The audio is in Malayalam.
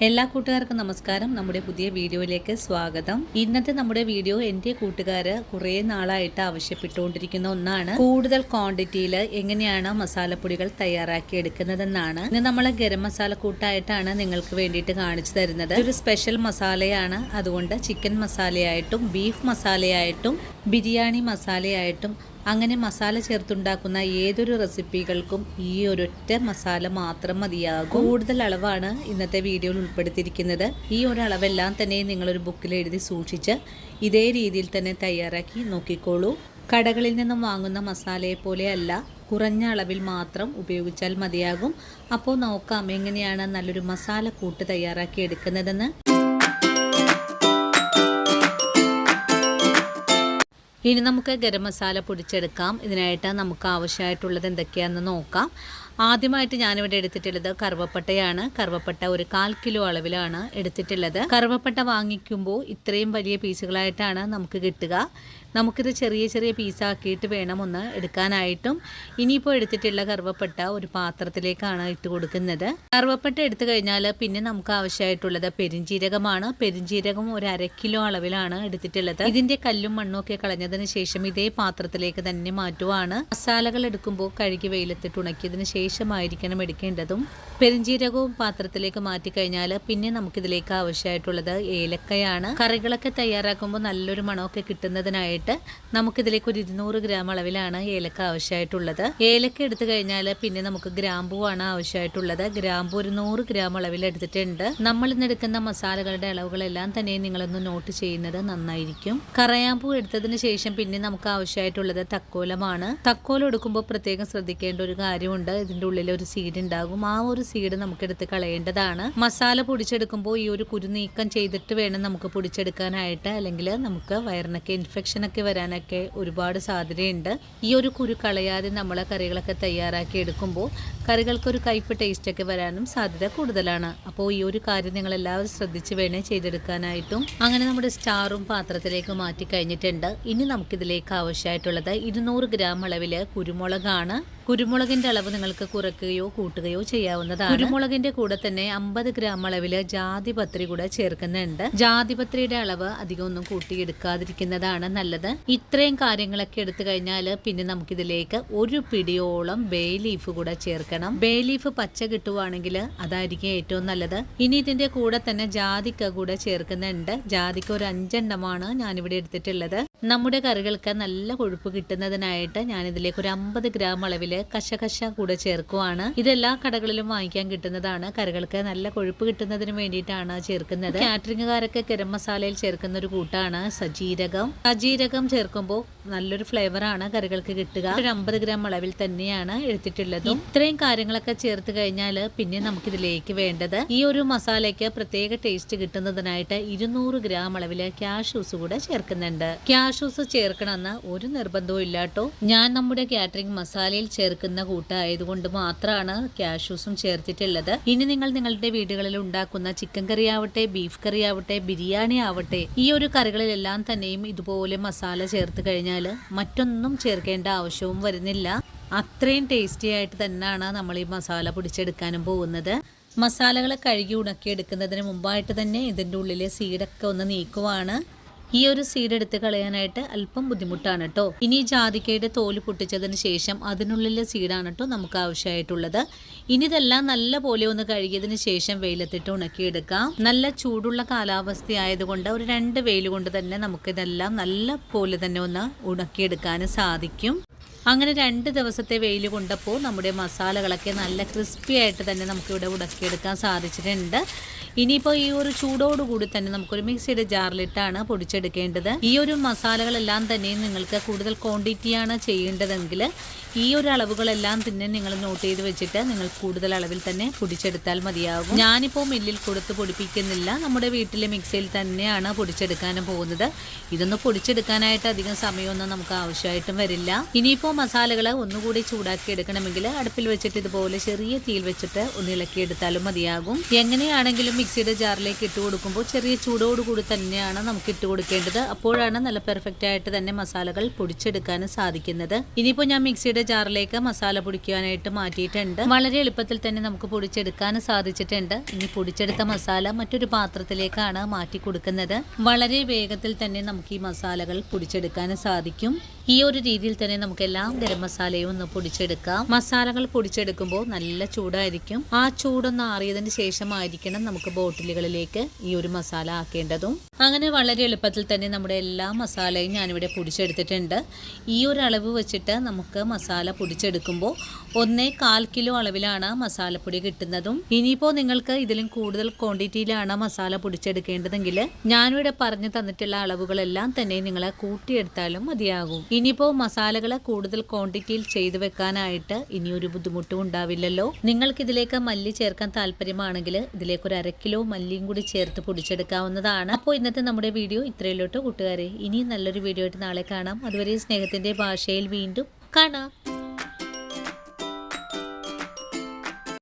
എല്ലാ കൂട്ടുകാർക്കും നമസ്കാരം. നമ്മുടെ പുതിയ വീഡിയോയിലേക്ക് സ്വാഗതം. ഇന്നത്തെ നമ്മുടെ വീഡിയോ എൻ്റെ കൂട്ടുകാർ കുറേ നാളായിട്ട് ആവശ്യപ്പെട്ടുകൊണ്ടിരിക്കുന്ന ഒന്നാണ്. കൂടുതൽ ക്വാണ്ടിറ്റിയിൽ എങ്ങനെയാണ് മസാലപ്പൊടികൾ തയ്യാറാക്കി എടുക്കുന്നതെന്നാണ്. ഇന്ന് നമ്മൾ ഗരം മസാല കൂട്ടായിട്ടാണ് നിങ്ങൾക്ക് വേണ്ടിയിട്ട് കാണിച്ചു തരുന്നത്. ഒരു സ്പെഷ്യൽ മസാലയാണ്. അതുകൊണ്ട് ചിക്കൻ മസാലയായിട്ടും ബീഫ് മസാലയായിട്ടും ബിരിയാണി മസാലയായിട്ടും അങ്ങനെ മസാല ചേർത്തുണ്ടാക്കുന്ന ഏതൊരു റെസിപ്പികൾക്കും ഈ ഒരൊറ്റ മസാല മാത്രം മതിയാകും. കൂടുതൽ അളവാണ് ഇന്നത്തെ വീഡിയോയിൽ ഉൾപ്പെടുത്തിയിരിക്കുന്നത്. ഈ ഒരു അളവെല്ലാം തന്നെ നിങ്ങളൊരു ബുക്കിൽ എഴുതി സൂക്ഷിച്ച് ഇതേ രീതിയിൽ തന്നെ തയ്യാറാക്കി നോക്കിക്കോളൂ. കടകളിൽ നിന്നും വാങ്ങുന്ന മസാലയെ പോലെയല്ല, കുറഞ്ഞ അളവിൽ മാത്രം ഉപയോഗിച്ചാൽ മതിയാകും. അപ്പോൾ നോക്കാം എങ്ങനെയാണ് നല്ലൊരു മസാല കൂട്ട് തയ്യാറാക്കി എടുക്കുന്നതെന്ന്. ഇനി നമുക്ക് ഗരം മസാല പൊടിച്ചെടുക്കാം. ഇതിനായിട്ട് നമുക്ക് ആവശ്യമായിട്ടുള്ളത് എന്തൊക്കെയാണെന്ന് നോക്കാം. ആദ്യമായിട്ട് ഞാനിവിടെ എടുത്തിട്ടുള്ളത് കറുവപ്പട്ടയാണ്. കറുവപ്പട്ട ഒരു 1/4 കിലോ അളവിലാണ് എടുത്തിട്ടുള്ളത്. കറുവപ്പട്ട വാങ്ങിക്കുമ്പോൾ ഇത്രയും വലിയ പീസുകളായിട്ടാണ് നമുക്ക് കിട്ടുക. നമുക്കിത് ചെറിയ ചെറിയ പീസാക്കിയിട്ട് വേണം ഒന്ന് എടുക്കാനായിട്ടും. ഇനിയിപ്പോൾ എടുത്തിട്ടുള്ള കറുവപ്പട്ട ഒരു പാത്രത്തിലേക്കാണ് ഇട്ട് കൊടുക്കുന്നത്. കറുവപ്പട്ട എടുത്തു കഴിഞ്ഞാൽ പിന്നെ നമുക്ക് ആവശ്യമായിട്ടുള്ളത് പെരിഞ്ജീരകമാണ്. പെരിഞ്ജീരകം ഒരു 1/2 കിലോ അളവിലാണ് എടുത്തിട്ടുള്ളത്. ഇതിന്റെ കല്ലും മണ്ണും ഒക്കെ കളഞ്ഞതിന് ശേഷം ഇതേ പാത്രത്തിലേക്ക് തന്നെ മാറ്റുവാണ്. മസാലകൾ എടുക്കുമ്പോൾ കഴുകി വെയിലത്തിട്ട് ഉണക്കിയതിന് ശേഷമായിരിക്കണം എടുക്കേണ്ടതും. പെരിഞ്ജീരകവും പാത്രത്തിലേക്ക് മാറ്റിക്കഴിഞ്ഞാൽ പിന്നെ നമുക്കിതിലേക്ക് ആവശ്യമായിട്ടുള്ളത് ഏലക്കയാണ്. കറികളൊക്കെ തയ്യാറാക്കുമ്പോൾ നല്ലൊരു മണമൊക്കെ കിട്ടുന്നതിനായിട്ട് നമുക്കിതിലേക്ക് ഒരു 200 ഗ്രാം അളവിലാണ് ഏലക്ക ആവശ്യമായിട്ടുള്ളത്. ഏലക്ക എടുത്തു കഴിഞ്ഞാൽ പിന്നെ നമുക്ക് ഗ്രാമ്പൂവാണ് ആവശ്യമായിട്ടുള്ളത്. ഗ്രാമ്പൂ ഒരു 100 ഗ്രാം അളവിൽ എടുത്തിട്ടുണ്ട്. നമ്മൾ ഇന്ന് എടുക്കുന്ന മസാലകളുടെ അളവുകളെല്ലാം തന്നെ നിങ്ങളൊന്ന് നോട്ട് ചെയ്യുന്നത് നന്നായിരിക്കും. കറയാമ്പൂ എടുത്തതിന് ശേഷം പിന്നെ നമുക്ക് ആവശ്യമായിട്ടുള്ളത് തക്കോലമാണ്. തക്കോലം എടുക്കുമ്പോൾ പ്രത്യേകം ശ്രദ്ധിക്കേണ്ട ഒരു കാര്യമുണ്ട്. ഇതിന്റെ ഉള്ളിൽ ഒരു സീഡ് ഉണ്ടാകും. ആ ഒരു സീഡ് നമുക്ക് എടുത്ത് കളയേണ്ടതാണ്. മസാല പൊടിച്ചെടുക്കുമ്പോൾ ഈ ഒരു കുരു നീക്കം ചെയ്തിട്ട് വേണം നമുക്ക് പൊടിച്ചെടുക്കാനായിട്ട്. അല്ലെങ്കിൽ നമുക്ക് വയറിനൊക്കെ ഇൻഫെക്ഷൻ ഒക്കെ വരാനൊക്കെ ഒരുപാട് സാധ്യതയുണ്ട്. ഈ ഒരു കുരു കളയാതെ നമ്മളെ കറികളൊക്കെ തയ്യാറാക്കി എടുക്കുമ്പോൾ കറികൾക്കൊരു കയ്പ് ടേസ്റ്റ് ഒക്കെ വരാനും സാധ്യത കൂടുതലാണ്. അപ്പോൾ ഈ ഒരു കാര്യം നിങ്ങൾ എല്ലാവരും ശ്രദ്ധിച്ച് വേണേ ചെയ്തെടുക്കാനായിട്ടും. അങ്ങനെ നമ്മുടെ സ്റ്റാറും പാത്രത്തിലേക്ക് മാറ്റി കഴിഞ്ഞിട്ടുണ്ട്. ഇനി നമുക്കിതിലേക്ക് ആവശ്യമായിട്ടുള്ളത് 200 ഗ്രാം അളവില് കുരുമുളകാണ്. കുരുമുളകിന്റെ അളവ് നിങ്ങൾക്ക് കുറയ്ക്കുകയോ കൂട്ടുകയോ ചെയ്യാവുന്നതാണ്. കുരുമുളകിന്റെ കൂടെ തന്നെ 50 ഗ്രാം അളവില് ജാതിപത്രി കൂടെ ചേർക്കുന്നുണ്ട്. ജാതിപത്രിയുടെ അളവ് അധികം ഒന്നും കൂട്ടിയെടുക്കാതിരിക്കുന്നതാണ് നല്ലത്. ഇത്രയും കാര്യങ്ങളൊക്കെ എടുത്തു കഴിഞ്ഞാൽ പിന്നെ നമുക്കിതിലേക്ക് ഒരു പിടിയോളം ബേ ലീഫ് കൂടെ ചേർക്കണം. ബേ ലീഫ് പച്ച കിട്ടുവാണെങ്കിൽ അതായിരിക്കും ഏറ്റവും നല്ലത്. ഇനി ഇതിന്റെ കൂടെ തന്നെ ജാതിക്ക കൂടെ ചേർക്കുന്നുണ്ട്. ജാതിക്ക ഒരു 5 എണ്ണമാണ് ഞാനിവിടെ എടുത്തിട്ടുള്ളത്. നമ്മുടെ കറികൾക്ക് നല്ല കൊഴുപ്പ് കിട്ടുന്നതിനായിട്ട് ഞാനിതിലേക്ക് ഒരു 50 ഗ്രാം അളവില് കശകശ കൂടെ ചേർക്കുവാണ്. ഇതെല്ലാ കടകളിലും വാങ്ങിക്കാൻ കിട്ടുന്നതാണ്. കറികൾക്ക് നല്ല കൊഴുപ്പ് കിട്ടുന്നതിന് വേണ്ടിയിട്ടാണ് ചേർക്കുന്നത്. കാറ്ററിംഗുകാരൊക്കെ ഗരം മസാലയിൽ ചേർക്കുന്ന ഒരു കൂട്ടാണ് സജീരകം. സജീരകം ചേർക്കുമ്പോൾ നല്ലൊരു ഫ്ലേവറാണ് കറികൾക്ക് കിട്ടുക. ഒരു 50 ഗ്രാം അളവിൽ തന്നെയാണ് എടുത്തിട്ടുള്ളത്. ഇത്രയും കാര്യങ്ങളൊക്കെ ചേർത്ത് കഴിഞ്ഞാൽ പിന്നെ നമുക്കിതിലേക്ക് വേണ്ടത് ഈ ഒരു മസാലയ്ക്ക് പ്രത്യേക ടേസ്റ്റ് കിട്ടുന്നതിനായിട്ട് 200 ഗ്രാം അളവില് ക്യാഷ്യൂസ് കൂടെ ചേർക്കുന്നുണ്ട്. ക്യാഷ്യൂസ് ചേർക്കണമെന്ന് ഒരു നിർബന്ധവും ഇല്ലാട്ടോ. ഞാൻ നമ്മുടെ കാറ്ററിംഗ് മസാലയിൽ ചേർക്കുന്ന കൂട്ടായതുകൊണ്ട് മാത്രമാണ് ക്യാഷ്യൂസും ചേർത്തിട്ടുള്ളത്. ഇനി നിങ്ങൾ നിങ്ങളുടെ വീടുകളിൽ ഉണ്ടാക്കുന്ന ചിക്കൻ കറി ആവട്ടെ, ബീഫ് കറി ആവട്ടെ, ബിരിയാണി ആവട്ടെ, ഈ ഒരു കറികളിലെല്ലാം തന്നെയും ഇതുപോലെ മസാല ചേർത്ത് കഴിഞ്ഞാൽ മറ്റൊന്നും ചേർക്കേണ്ട ആവശ്യവും വരുന്നില്ല. അത്രയും ടേസ്റ്റി ആയിട്ട് തന്നെയാണ് നമ്മൾ ഈ മസാല പൊടിച്ചെടുക്കാനും പോകുന്നത്. മസാലകൾ കഴുകി ഉണക്കിയെടുക്കുന്നതിന് മുമ്പായിട്ട് തന്നെ ഇതിൻ്റെ ഉള്ളിലെ സീഡൊക്കെ ഒന്ന് നീക്കുവാണ്. ഈ ഒരു സീഡ് എടുത്ത് കളയാനായിട്ട് അല്പം ബുദ്ധിമുട്ടാണ് കേട്ടോ. ഇനി ജാതിക്കയുടെ തോല് പൊട്ടിച്ചതിന് ശേഷം അതിനുള്ളിലെ സീഡാണ് കേട്ടോ നമുക്ക് ആവശ്യമായിട്ടുള്ളത്. ഇനി ഇതെല്ലാം നല്ല പോലെ ഒന്ന് കഴുകിയതിന് ശേഷം വെയിലത്തിട്ട് ഉണക്കിയെടുക്കാം. നല്ല ചൂടുള്ള കാലാവസ്ഥ ആയതുകൊണ്ട് ഒരു 2 വെയിൽ കൊണ്ട് തന്നെ നമുക്കിതെല്ലാം നല്ല പോലെ തന്നെ ഒന്ന് ഉണക്കിയെടുക്കാനും സാധിക്കും. അങ്ങനെ 2 ദിവസത്തെ വെയിൽ കൊണ്ടപ്പോൾ നമ്മുടെ മസാലകളൊക്കെ നല്ല ക്രിസ്പി ആയിട്ട് തന്നെ നമുക്കിവിടെ ഉടക്കിയെടുക്കാൻ സാധിച്ചിട്ടുണ്ട്. ഇനിയിപ്പോൾ ഈ ഒരു ചൂടോടുകൂടി തന്നെ നമുക്കൊരു മിക്സിയുടെ ജാറിലിട്ടാണ് പൊടിച്ചെടുക്കേണ്ടത്. ഈ ഒരു മസാലകളെല്ലാം തന്നെ നിങ്ങൾക്ക് കൂടുതൽ ക്വാണ്ടിറ്റിയാണ് ചെയ്യേണ്ടതെങ്കിൽ ഈ ഒരു അളവുകളെല്ലാം തന്നെ നിങ്ങൾ നോട്ട് ചെയ്ത് വെച്ചിട്ട് നിങ്ങൾ കൂടുതൽ അളവിൽ തന്നെ പൊടിച്ചെടുത്താൽ മതിയാകും. ഞാനിപ്പോൾ മില്ലിൽ കൊടുത്ത് പൊടിപ്പിക്കുന്നില്ല. നമ്മുടെ വീട്ടിലെ മിക്സിയിൽ തന്നെയാണ് പൊടിച്ചെടുക്കാനും പോകുന്നത്. ഇതൊന്ന് പൊടിച്ചെടുക്കാനായിട്ട് അധികം സമയമൊന്നും നമുക്ക് ആവശ്യമായിട്ടും വരില്ല. ഇനിയിപ്പോൾ മസാലകൾ ഒന്നുകൂടി ചൂടാക്കി എടുക്കണമെങ്കിൽ അടുപ്പിൽ വെച്ചിട്ട് ഇതുപോലെ ചെറിയ തീയിൽ വെച്ചിട്ട് ഒന്ന് ഇളക്കിയെടുത്താലും മതിയാകും. എങ്ങനെയാണെങ്കിലും മിക്സിയുടെ ജാറിലേക്ക് ഇട്ട് കൊടുക്കുമ്പോൾ ചെറിയ ചൂടോടുകൂടി തന്നെയാണ് നമുക്ക് ഇട്ട് കൊടുക്കേണ്ടത്. അപ്പോഴാണ് നല്ല പെർഫെക്റ്റ് ആയിട്ട് തന്നെ മസാലകൾ പൊടിച്ചെടുക്കാനും സാധിക്കുന്നത്. ഇനിയിപ്പോൾ ഞാൻ മിക്സിയുടെ ജാറിലേക്ക് മസാല പൊടിക്കാനായിട്ട് മാറ്റിയിട്ടുണ്ട്. വളരെ എളുപ്പത്തിൽ തന്നെ നമുക്ക് പൊടിച്ചെടുക്കാൻ സാധിച്ചിട്ടുണ്ട്. ഇനി പൊടിച്ചെടുത്ത മസാല മറ്റൊരു പാത്രത്തിലേക്കാണ് മാറ്റി കൊടുക്കുന്നത്. വളരെ വേഗത്തിൽ തന്നെ നമുക്ക് ഈ മസാലകൾ പൊടിച്ചെടുക്കാൻ സാധിക്കും. ഈ ഒരു രീതിയിൽ തന്നെ നമുക്ക് എല്ലാം ഗരം മസാലയും ഒന്ന് പൊടിച്ചെടുക്കാം. മസാലകൾ പൊടിച്ചെടുക്കുമ്പോൾ നല്ല ചൂടായിരിക്കും. ആ ചൂടൊന്ന് ആറിയതിന് ശേഷമായിരിക്കണം നമുക്ക് ബോട്ടിലുകളിലേക്ക് ഈ ഒരു മസാല ആക്കേണ്ടതും. അങ്ങനെ വളരെ എളുപ്പത്തിൽ തന്നെ നമ്മുടെ എല്ലാ മസാലയും ഞാനിവിടെ പൊടിച്ചെടുത്തിട്ടുണ്ട്. ഈ ഒരു അളവ് വെച്ചിട്ട് നമുക്ക് മസാല പൊടിച്ചെടുക്കുമ്പോൾ 1.25 കിലോ അളവിലാണ് മസാലപ്പൊടി കിട്ടുന്നതും. ഇനിയിപ്പോൾ നിങ്ങൾക്ക് ഇതിലും കൂടുതൽ ക്വാണ്ടിറ്റിയിലാണ് മസാല പൊടിച്ചെടുക്കേണ്ടതെങ്കിൽ ഞാനിവിടെ പറഞ്ഞു തന്നിട്ടുള്ള അളവുകളെല്ലാം തന്നെ നിങ്ങൾ കൂട്ടിയെടുത്താലും മതിയാകും. ഇനിയിപ്പോൾ മസാലകൾ കൂടുതൽ ക്വാണ്ടിറ്റിയിൽ ചെയ്തു വെക്കാനായിട്ട് ഇനിയൊരു ബുദ്ധിമുട്ടും ഉണ്ടാവില്ലല്ലോ. നിങ്ങൾക്ക് ഇതിലേക്ക് മല്ലി ചേർക്കാൻ താല്പര്യമാണെങ്കിൽ ഇതിലേക്ക് ഒരു 1/2 കിലോ മല്ലിയും കൂടി ചേർത്ത് പൊടിച്ചെടുക്കാവുന്നതാണ്. അപ്പോൾ ഇന്നത്തെ നമ്മുടെ വീഡിയോ ഇത്രയുള്ളൂ കൂട്ടുകാരെ. ഇനി നല്ലൊരു വീഡിയോ ആയിട്ട് നാളെ കാണാം. അതുവരെ സ്നേഹത്തിന്റെ ഭാഷയിൽ വീണ്ടും കാണാം.